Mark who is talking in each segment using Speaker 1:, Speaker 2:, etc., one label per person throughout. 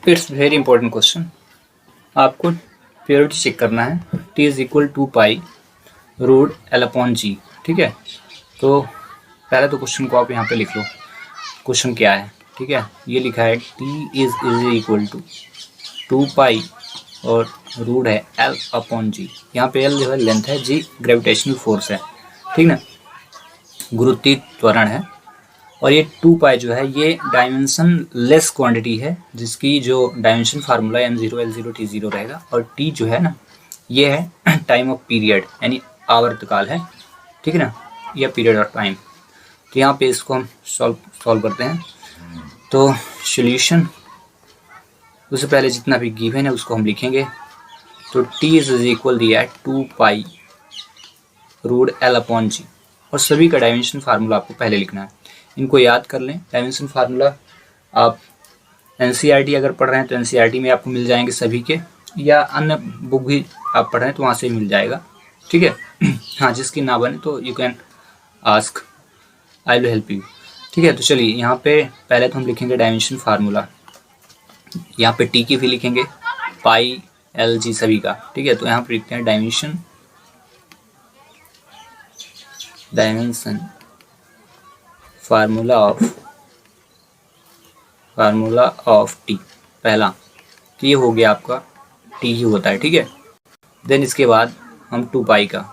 Speaker 1: It's very important question. आपको purity check करना है। T is equal to pi root L upon g. ठीक है, तो पहले तो क्वेश्चन को आप यहाँ पे लिख लो। क्वेश्चन क्या है? ठीक है, ये लिखा है टी इज इक्वल टू 2 पाई और रूट है एल अपॉन जी। यहाँ पे एल जो है लेंथ है, जी ग्रेविटेशनल फोर्स है, ठीक ना, गुरुत्वीय त्वरण है। और ये 2 पाई जो है ये डायमेंशन लेस क्वांटिटी है, जिसकी जो dimension formula m0 l0 t0 रहेगा। और t जो है ना, ये है टाइम ऑफ पीरियड, यानी आवर्तकाल है, ठीक है ना, या पीरियड ऑफ टाइम। तो यहाँ पे इसको हम सॉल्व करते हैं। तो सॉल्यूशन, उससे पहले जितना भी गिवन है उसको हम लिखेंगे। तो t इज इक्वल दिया है 2 पाई रूट एल अपॉन जी, और सभी का डायमेंशन फार्मूला आपको पहले लिखना है। इनको याद कर लें। डायमेंशन फार्मूला आप एनसीईआरटी अगर पढ़ रहे हैं तो एनसीईआरटी में आपको मिल जाएंगे सभी के, या अन्य बुक भी आप पढ़ रहे हैं तो वहाँ से ही मिल जाएगा, ठीक है। हाँ, जिसकी ना बने तो you can ask, I will help you. ठीक है, तो चलिए यहाँ पे पहले तो हम लिखेंगे डायमेंशन फार्मूला। यहाँ पे टी की भी लिखेंगे, पाई एल जी सभी का, ठीक है। तो यहाँ पे लिखते हैं डायमेंशन फार्मूला ऑफ टी। पहला तो ये हो गया आपका, टी ही होता है, ठीक है। देन इसके बाद हम 2 पाई का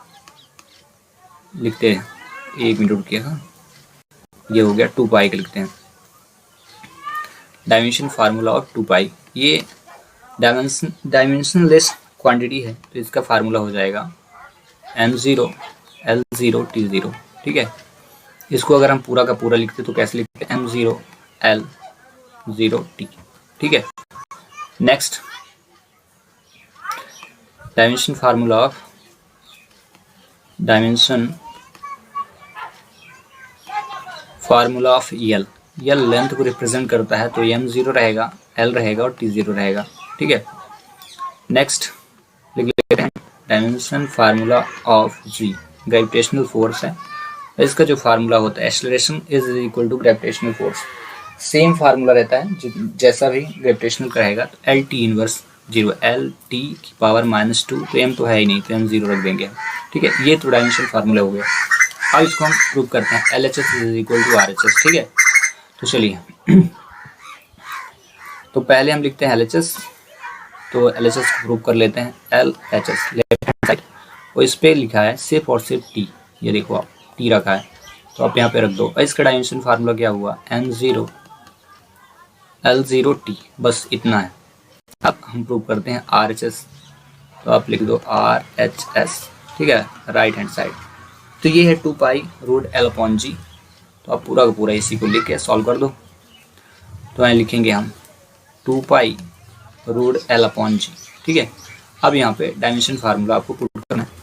Speaker 1: लिखते हैं। 1 मिनट रुकिएगा, ये हो गया 2 पाई का लिखते हैं। डायमेंशन फार्मूला ऑफ 2 पाई, ये डायमेंशनलेस क्वांटिटी है, तो इसका फार्मूला हो जाएगा m0 l0 t0, ठीक है। इसको अगर हम पूरा का पूरा लिखते तो कैसे लिखते हैं? m0 l0 t, ठीक है। Next dimension formula of L. L length को रिप्रेजेंट करता है, तो m0 रहेगा, l रहेगा और t0 रहेगा, ठीक है। नेक्स्ट लिख लेते हैं dimension formula of g, gravitational force है। इसका जो फार्मूला होता है acceleration is equal to gravitational force, same formula रहता है जैसा भी ग्रेविटेशनल का रहेगा। तो L T inverse 0, L T की पावर -2, तो एम तो है ही नहीं, तो m0 रख देंगे, ठीक है। ये तो डायमेंशन फार्मूला हो गया। अब इसको हम प्रूव करते हैं, L H S is equal to R H S, ठीक है। तो चलिए तो पहले हम लिखते हैं एल एच एस। तो एल एच एस को प्रूव कर लेते हैं। L H S left hand side, और इस पर लिखा है सिर्फ और सिर्फ टी, ये देखो आप टी रखा है, तो आप यहाँ पे रख दो। और इसका डायमेंशन फार्मूला क्या हुआ? m0 l0 t, बस इतना है। अब हम प्रूव करते हैं आर एच एस, तो आप लिख दो आर एच एस, ठीक है, राइट हैंड साइड। तो ये है 2 पाई रूट एल अपॉन जी। तो आप पूरा का पूरा इसी को लिख के सॉल्व कर दो। तो यहाँ लिखेंगे हम 2 पाई रूट एल अपॉन जी, ठीक है। अब यहाँ पे डायमेंशन फार्मूला आपको प्रूव करना है।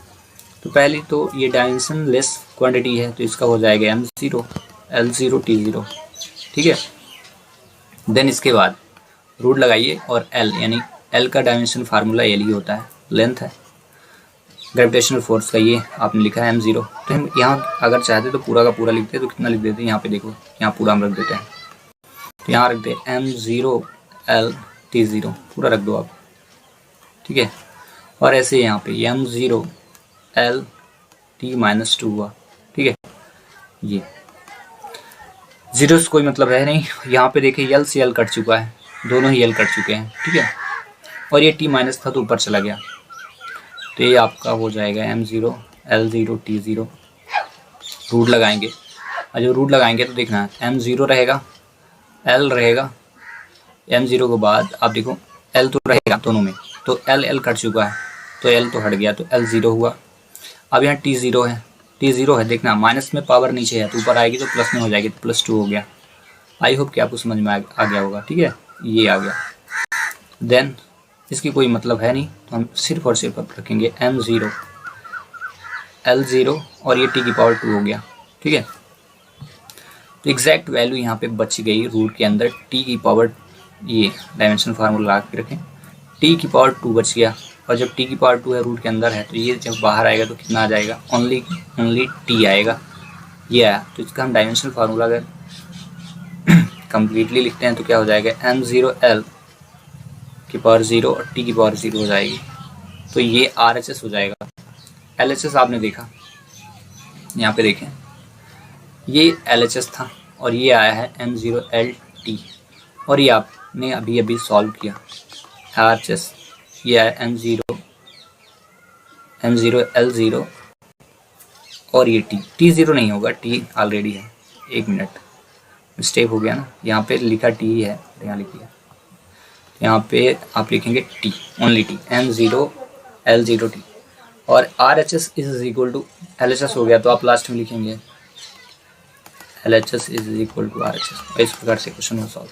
Speaker 1: तो पहली तो ये डायमेंशन लेस क्वांटिटी है, तो इसका हो जाएगा m0 l0 t0, ठीक है। देन इसके बाद रूट लगाइए, और l यानी l का डायमेंशन फार्मूला l ही होता है, लेंथ है ग्रेविटेशनल फोर्स का, ये आपने लिखा है m0। तो हम यहाँ अगर चाहते तो पूरा का पूरा लिखते, तो कितना लिख देते हैं? यहाँ पे देखो, यहाँ पूरा हम रख देते हैं। तो यहाँ रख दे m0 l t0, पूरा रख दो आप, ठीक है। और ऐसे यहाँ पे m0 l t-2 हुआ, ठीक है। ये जीरो से कोई मतलब है नहीं। यहाँ पे देखिए यल से यल कट चुका है, दोनों ही यल कट चुके हैं, ठीक है। और ये t माइनस था तो ऊपर चला गया, तो ये आपका हो जाएगा m0 l0 t0। रूट लगाएंगे, और जब रूट लगाएंगे तो देखना है m0 रहेगा, l रहेगा। m0 के बाद आप देखो l तो रहेगा दोनों में, तो l कट चुका है, तो l तो हट गया, तो l0 हुआ। अब यहाँ t0 है, t0 है, देखना माइनस में पावर नीचे है, तो ऊपर आएगी तो प्लस में हो जाएगी, तो +2 हो गया। आई होप कि आपको समझ में आ गया होगा, ठीक है, ये आ गया। देन इसकी कोई मतलब है नहीं, तो हम सिर्फ और सिर्फ अब रखेंगे m0 l0, और ये t⁻2 हो गया, ठीक है। तो एग्जैक्ट वैल्यू यहाँ पे बच गई रूट के अंदर, t⁻, ये डायमेंशन फार्मूला ला के रखें, t⁻2 बच गया। और जब t⁻2 है रूट के अंदर है, तो ये जब बाहर आएगा तो कितना आ जाएगा? ओनली t आएगा, ये आया। तो इसका हम डायमेंशन फार्मूला अगर कम्प्लीटली लिखते हैं तो क्या हो जाएगा? m0 l की पावर 0 और टी की पावर 0 हो जाएगी, तो ये RHS हो जाएगा। LHS आपने देखा, यहाँ पे देखें, ये LHS था और ये आया है M0LT, और ये आपने अभी अभी सॉल्व किया RHS, ये आया M0L0 और ये T0 नहीं होगा, T ऑलरेडी है। एक मिनट, मिस्टेक हो गया ना, यहाँ पे लिखा T है, यहाँ लिखिए, यहाँ पे आप लिखेंगे T, ओनली T, M0L0T, और RHS is equal to LHS हो गया, तो आप लास्ट में लिखेंगे LHS is equal to RHS। इस प्रकार से क्वेश्चन हो सॉल्व।